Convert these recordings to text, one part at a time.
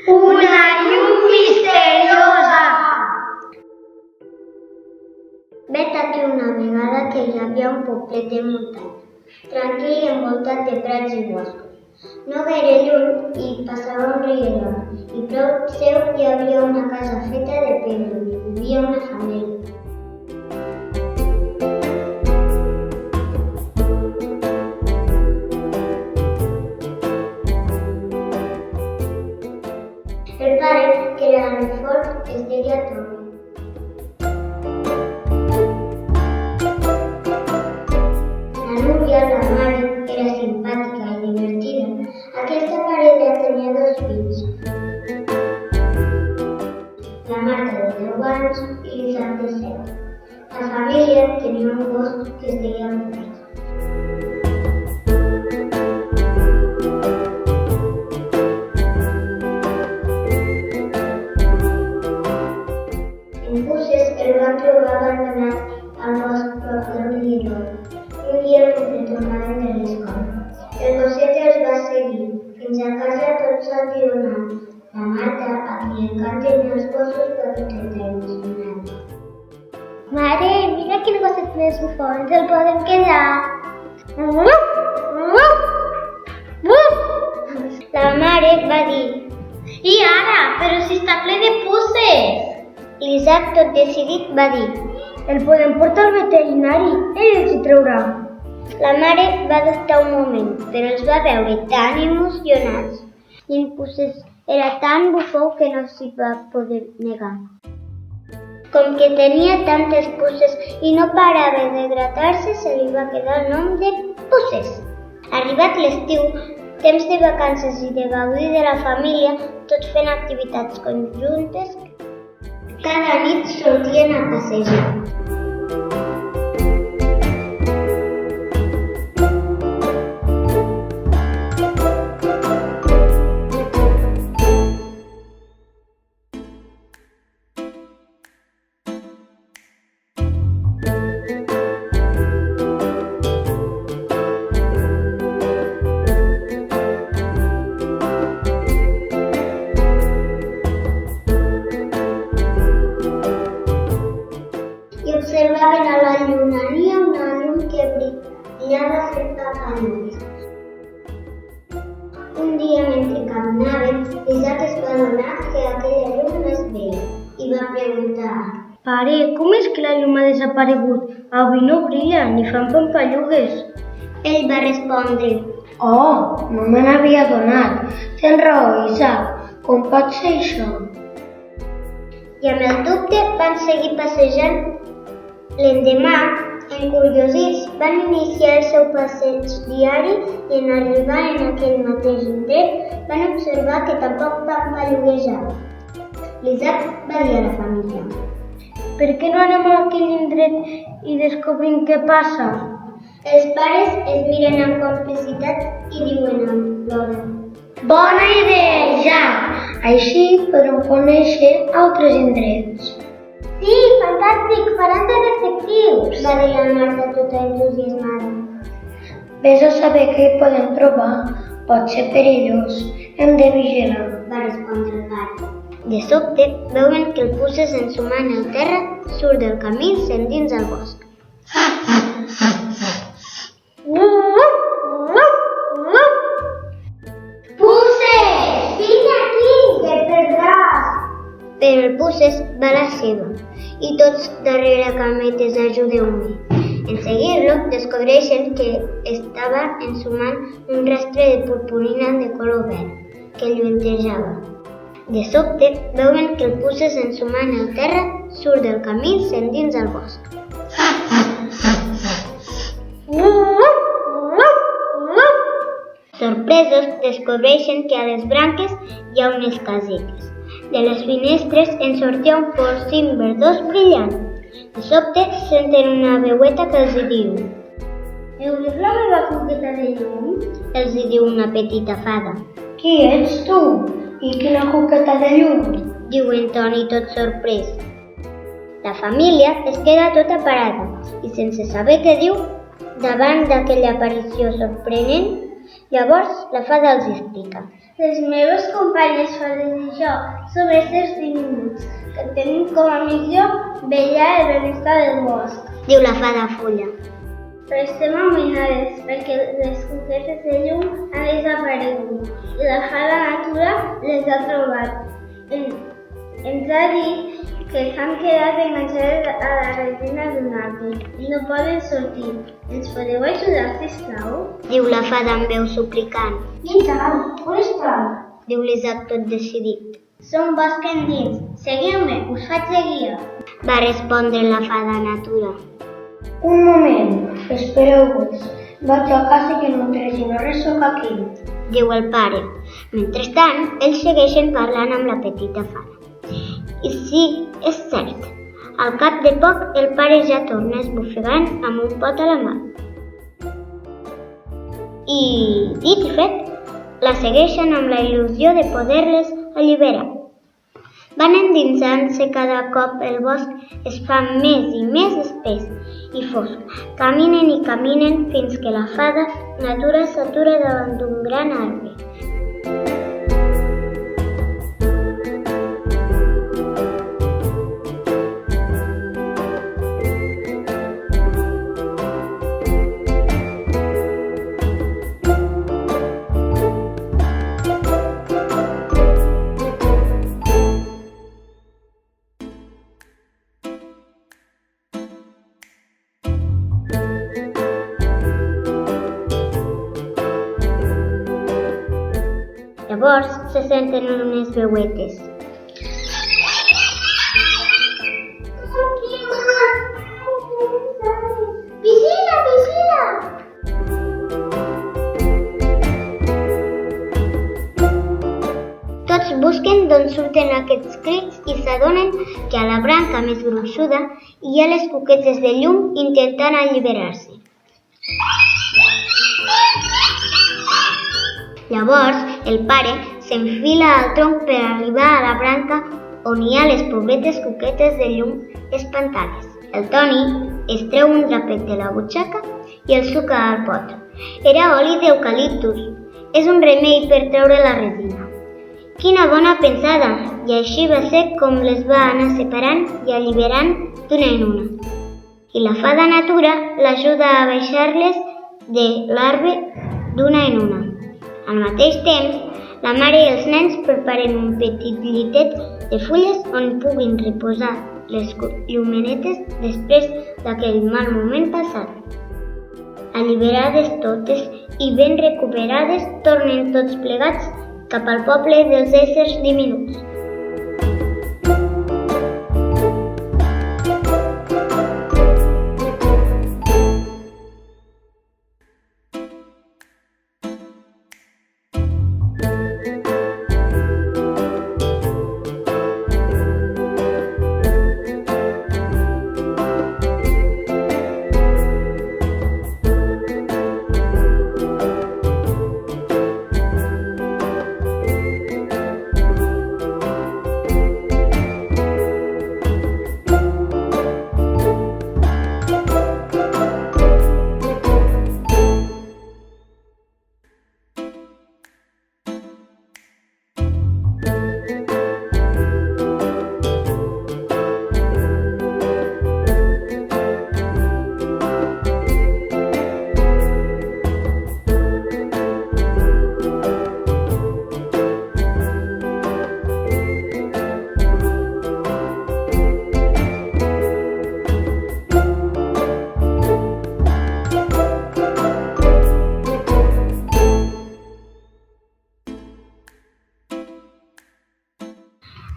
Una llum misteriosa! Vet aquí una vegada que hi havia un poblet de muntanya, tranquil i envoltat de prats i boscos. No gaire lluny hi passava un rierol i prop seu hi havia una casa feta de pedra on hi vivia una família. El pare, que era el fort, es deia Tommy. La Núria, la mare, era simpàtica i divertida. Aquesta parella tenia 2 fills. La Marta, de 10 anys, i l'Isaac, de 7. La família tenia un gos que es deia Puces. En Puces el van trobar abandonat al bosc prop del rierol. Un dia mentre tornaven de l'escola. El gosset els va seguir. Fins a casa tots s'atironant. La Marta, a qui li encanten els gossos, va intentar emocionar. Mare, mira quin gosset més bufó, ens el podem quedar. La mare va dir: I ara? Però si està ple de puces! L'Isaac, tot decidit, va dir: El podem portar al veterinari, ell ens hi traurà. La mare va dubtar un moment, però els va veure tan emocionats i en Puces era tan bufó que no s'hi va poder negar. Com que tenia tantes puces i no parava de gratar-se, se li va quedar el nom de Puces. Arribat l'estiu, temps de vacances i de gaudir de la família, tots fent activitats conjuntes, cada nit sortien a passejar. Observaven a la llunyania una llum que brillava cerca a nubes. Un dia, mentre caminaven, l'Isaac es va adonar que aquella llum no es veia i va preguntar: Pare, com és que la llum ha desaparegut? Avui no brilla, ni fan pampallugues. Ell va respondre: Oh, no me n'havia adonat. Tens raó, Isaac. Com pot ser això? I amb el dubte van seguir passejant. L'endemà, encuriosits, van iniciar el seu passeig diari i en arribar en aquell mateix indret van observar que tampoc pampalluguejava. L'Isaac va dir a la família: Per què no anem a aquell indret i descobrim què passa? Els pares es miren amb complicitat i diuen amb l'hora: Bona idea, Jack! Així podrem conèixer altres indrets. Sí, fantàstic! Faran de detectius! Va dir la Marta tota entusiasmada. Ves a saber què hi podem trobar. Pot ser perillós. Hem de vigilar. Va respondre el pare. De sobte, veuen que el Puces ensumant el terra surt del camí i s'endins al bosc. Puces! Vine aquí, que et perdràs! Però el Puces va a la seva i tots darrere cametes ajudeu-me. En seguir-lo, descobreixen que estava ensumant un rastre de purpurina de color verd que lluentejava. De sobte, veuen que el Puces ensumant el terra surt del camí i s'endins al bosc. Sorpresos, descobreixen que a les branques hi ha unes casetes. De les finestres en sortia un porcín verdós brillant. De sobte senten una veueta que els diu: Heu vist la meva coqueta de llum? Els diu una petita fada. Qui ets tu? I quina coqueta de llum? Diu en Toni tot sorprès. La família es queda tota parada i sense saber què diu davant d'aquella aparició sorprenent. Llavors la fada els explica: Les meves companyes fades i jo som éssers diminuts que tenim com a missió vetllar el benestar del bosc, diu la fada Fulla. però estem amoïnades perquè les cuquetes de llum han desaparegut i la fada natura les ha trobat. Ens ha dit que s'han quedat enganxades a la resina d'un arbre i no poden sortir. Ens podeu ajudar, sisplau? Diu la fada amb veu suplicant. I tant, on estan? Diu l'Isaac tot decidit. Som bosc endins. Seguiu-me, us faig de guia. Va respondre la fada natura. Un moment, espereu-vos. Vaig a casa que mentre si no res sóc aquí. Diu el pare. Mentrestant, ells segueixen parlant amb la petita fada. I sí, és cert. Al cap de poc, el pare ja torna esbufegant amb un pot a la mà. I, dit i fet, la segueixen amb la il·lusió de poder-les alliberar. Van endinsant-se cada cop, el bosc es fa més i més espès i fosc. Caminen i caminen fins que la fada natura s'atura davant d'un gran arbre. Llavors se senten unes veuetes. Vigila, vigila! Tots busquen d'on surten aquests crits i s'adonen que a la branca més gruixuda hi ha les cuquetes de llum intentant alliberar-se. Llavors, el pare s'enfila al tronc per arribar a la branca on hi ha les pobretes cuquetes de llum espantades. El Toni es treu un drapet de la butxaca i el suca al pot. Era oli d'eucaliptus. És un remei per treure la resina. Quina bona pensada! I així va ser com les va anar separant i alliberant d'una en una. I la fada natura l'ajuda a baixar-les de l'arbre d'una en una. Al mateix temps, la mare i els nens preparen un petit llitet de fulles on puguin reposar les llumenetes després d'aquell mal moment passat. Alliberades totes i ben recuperades, tornen tots plegats cap al poble dels éssers diminuts.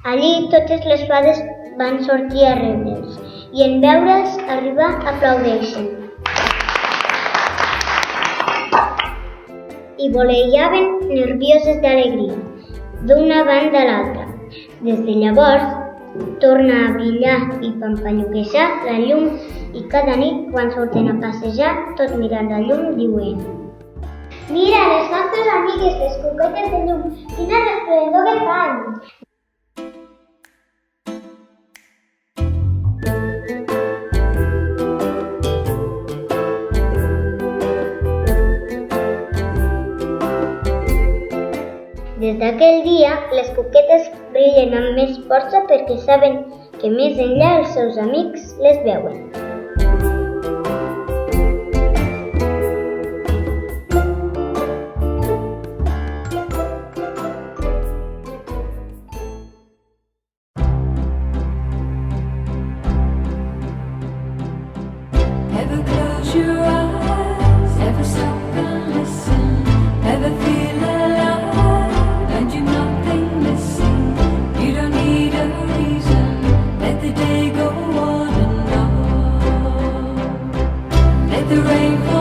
Allí totes les fades van sortir a rebre'ls i en veure'ls arribar aplaudeixen. I voleiaven nervioses d'alegria, d'una banda a l'altra. Des de llavors torna a brillar i pampalluguejar la llum i cada nit quan surten a passejar tot mirant la llum diuen: Mira, les nostres amigues, les cuquetes de llum, quina resplendor que fan! Des d'aquell dia, les cuquetes brillen amb més força perquè saben que més enllà els seus amics les veuen. Never close your eyes, never stop and listen, never feel alive, and you're nothing missing. You don't need a reason, let the day go on and on. Let the rain fall.